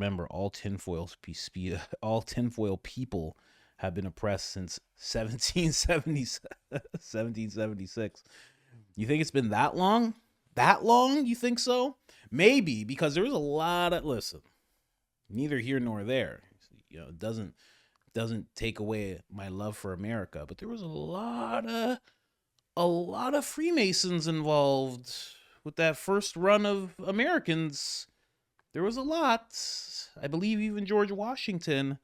remember, all tinfoil people have been oppressed since 1770, 1776. You think it's been that long? That long? You think so? Maybe, because there was a lot of, listen, neither here nor there. It doesn't take away my love for America, but there was a lot of Freemasons involved with that first run of Americans. There was a lot. I believe even George Washington.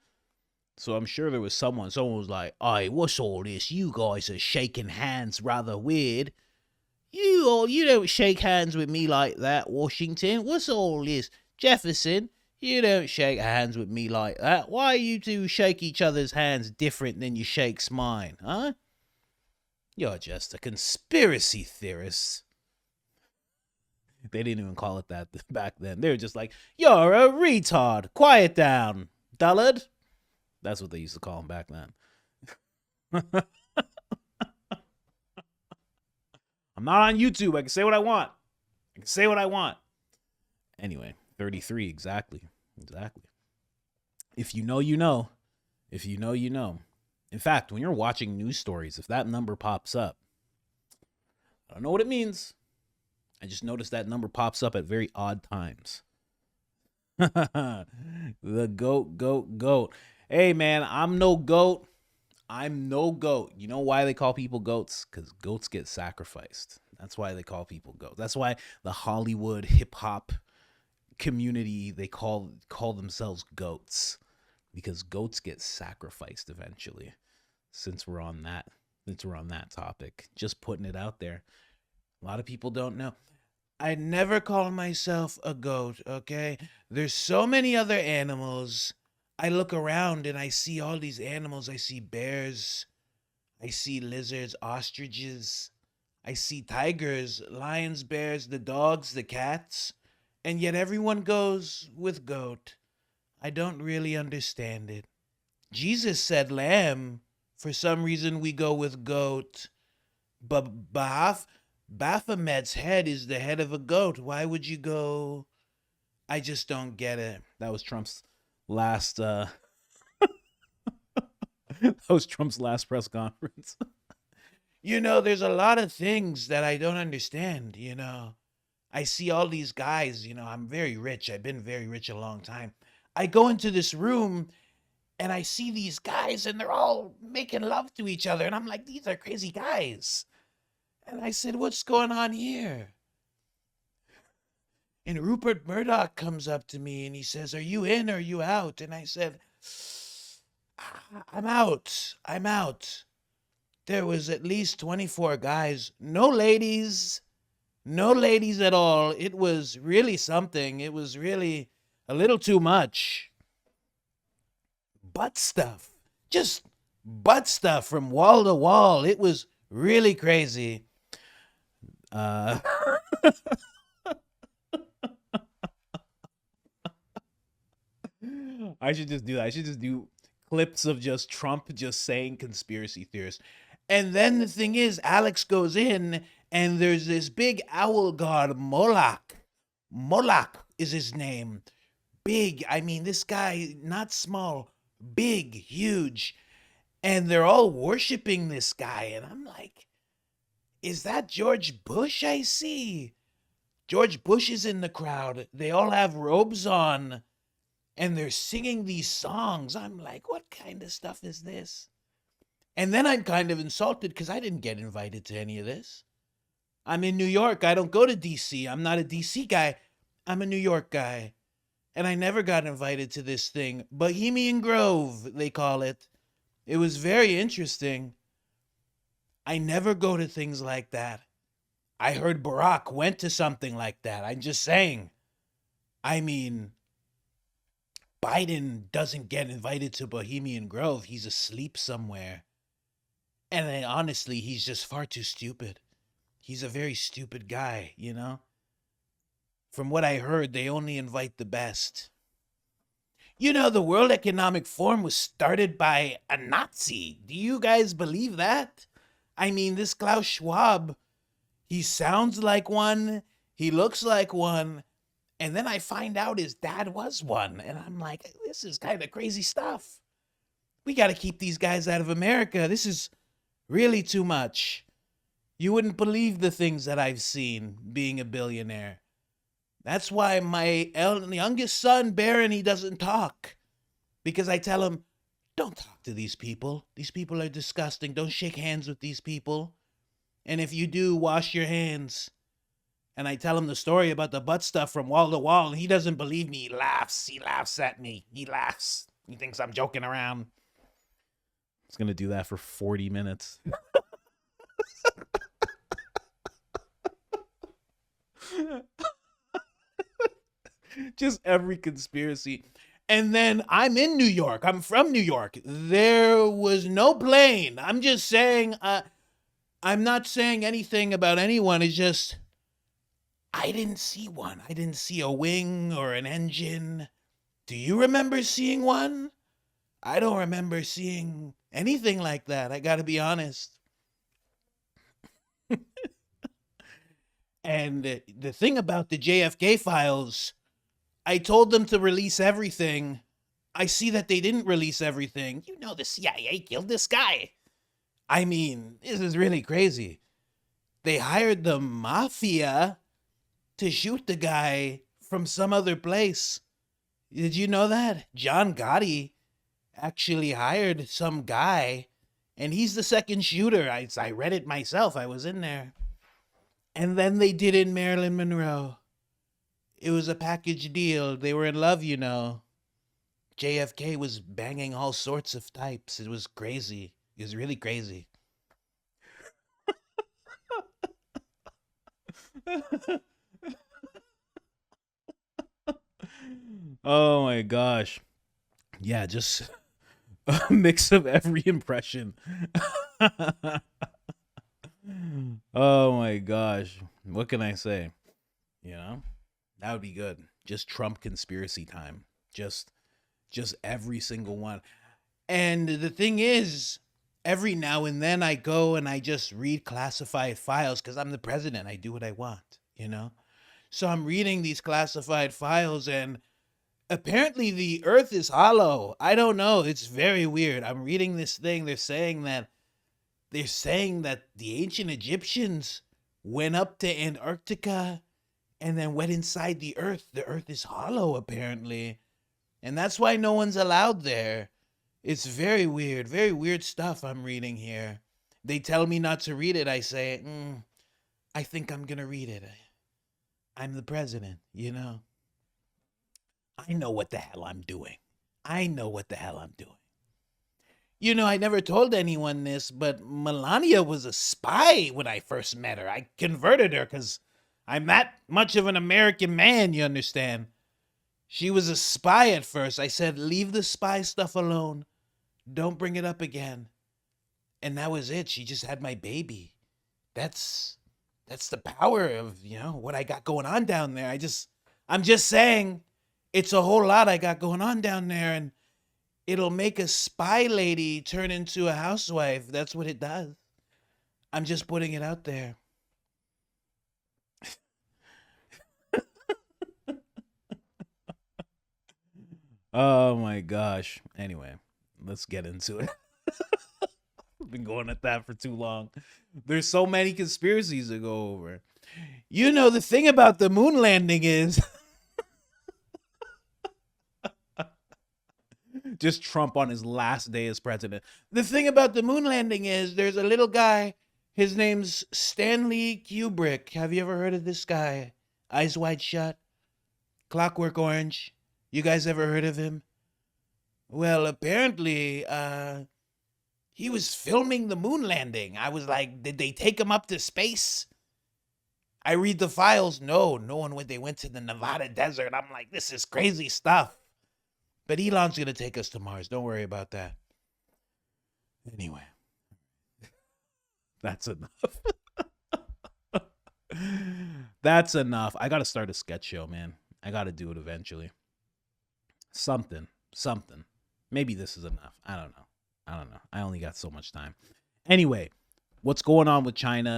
So I'm sure there was someone. Someone was like, "Hey, what's all this? You guys are shaking hands rather weird. You don't shake hands with me like that, Washington. What's all this? Jefferson, you don't shake hands with me like that. Why you two shake each other's hands different than you shakes mine, huh? You're just a conspiracy theorist." They didn't even call it that back then. They were just like, "You're a retard. Quiet down, dullard." That's what they used to call him back then. I'm not on YouTube. I can say what I want. Anyway, 33, exactly. If you know, you know. If you know, you know. In fact, when you're watching news stories, if that number pops up, I don't know what it means. I just noticed that number pops up at very odd times. The goat. Hey, man, I'm no goat. You know why they call people goats? Because goats get sacrificed. That's why they call people goats. That's why the Hollywood hip-hop community, they call themselves goats. Because goats get sacrificed eventually. Since we're on that topic. Just putting it out there. A lot of people don't know. I never call myself a goat, okay? There's so many other animals. I look around and I see all these animals. I see bears. I see lizards, ostriches. I see tigers, lions, bears, the dogs, the cats. And yet everyone goes with goat. I don't really understand it. Jesus said lamb. For some reason we go with goat. But Baphomet's head is the head of a goat. Why would you go? I just don't get it. That was Trump's last that was Trump's last press conference. There's a lot of things that I don't understand, I see all these guys, I'm very rich. I've been very rich a long time. I go into this room and I see these guys and they're all making love to each other. And I'm like, these are crazy guys. And I said, what's going on here? And Rupert Murdoch comes up to me and he says, are you in or are you out? And I said, I'm out. There was at least 24 guys. No ladies at all. It was really something. It was really a little too much. Butt stuff. Just butt stuff from wall to wall. It was really crazy. I should just do that. I should just do clips of just Trump just saying conspiracy theorists. And then the thing is, Alex goes in and there's this big owl god, Moloch. Moloch is his name. Big. I mean, this guy, not small, big, huge. And they're all worshiping this guy. And I'm like, is that George Bush I see? George Bush is in the crowd. They all have robes on. And they're singing these songs. I'm like, what kind of stuff is this? And then I'm kind of insulted because I didn't get invited to any of this. I'm in New York. I don't go to D.C. I'm not a D.C. guy. I'm a New York guy. And I never got invited to this thing. Bohemian Grove, they call it. It was very interesting. I never go to things like that. I heard Barack went to something like that. I'm just saying. I mean, Biden doesn't get invited to Bohemian Grove. He's asleep somewhere. And then, honestly, he's just far too stupid. He's a very stupid guy, From what I heard, they only invite the best. The World Economic Forum was started by a Nazi. Do you guys believe that? I mean, this Klaus Schwab, he sounds like one, he looks like one, And then I find out his dad was one. And I'm like, this is kind of crazy stuff. We got to keep these guys out of America. This is really too much. You wouldn't believe the things that I've seen being a billionaire. That's why my youngest son, Baron, he doesn't talk. Because I tell him, don't talk to these people. These people are disgusting. Don't shake hands with these people. And if you do, wash your hands. And I tell him the story about the butt stuff from wall to wall, and he doesn't believe me. He laughs. He laughs at me. He laughs. He thinks I'm joking around. He's going to do that for 40 minutes. Just every conspiracy. And then I'm in New York. I'm from New York. There was no plane. I'm just saying, I'm not saying anything about anyone. It's just, I didn't see one. I didn't see a wing or an engine. Do you remember seeing one? I don't remember seeing anything like that. I gotta be honest. And the thing about the JFK files, I told them to release everything. I see that they didn't release everything. You know the CIA killed this guy. I mean, this is really crazy. They hired the mafia to shoot the guy from some other place. Did you know that? John Gotti actually hired some guy, and he's the second shooter. I read it myself. I was in there. And then they did in Marilyn Monroe. It was a package deal. They were in love, you know. JFK was banging all sorts of types. It was crazy. It was really crazy. Oh my gosh. Yeah, just a mix of every impression. Oh my gosh. What can I say? You know? That would be good. Just Trump conspiracy time. Just every single one. And the thing is, every now and then I go and I just read classified files because I'm the president. I do what I want, you know? So I'm reading these classified files, and apparently the earth is hollow. I don't know. It's very weird. I'm reading this thing. They're saying that the ancient Egyptians went up to Antarctica and then went inside the earth. The earth is hollow, apparently. And that's why no one's allowed there. It's very weird stuff I'm reading here. They tell me not to read it. I say, I think I'm going to read it. I'm the president, you know. I know what the hell I'm doing. You know, I never told anyone this, but Melania was a spy when I first met her. I converted her because I'm that much of an American man, you understand? She was a spy at first. I said, leave the spy stuff alone. Don't bring it up again. And that was it. She just had my baby. That's the power of, you know, what I got going on down there. I'm just saying, it's a whole lot I got going on down there, and it'll make a spy lady turn into a housewife. That's what it does. I'm just putting it out there. Oh my gosh. Anyway, let's get into it. I've been going at that for too long. There's so many conspiracies to go over. You know, the thing about the moon landing is just Trump on his last day as president. The thing about the moon landing is there's a little guy. His name's Stanley Kubrick. Have you ever heard of this guy? Eyes Wide Shut, Clockwork Orange. You guys ever heard of him? Well, apparently, he was filming the moon landing. I was like, did they take him up to space? I read the files. No one went. They went to the Nevada desert. I'm like, this is crazy stuff. But Elon's going to take us to Mars. Don't worry about that. Anyway, that's enough. That's enough. I got to start a sketch show, man. I got to do it eventually. Something. Maybe this is enough. I don't know. I only got so much time. Anyway, what's going on with China?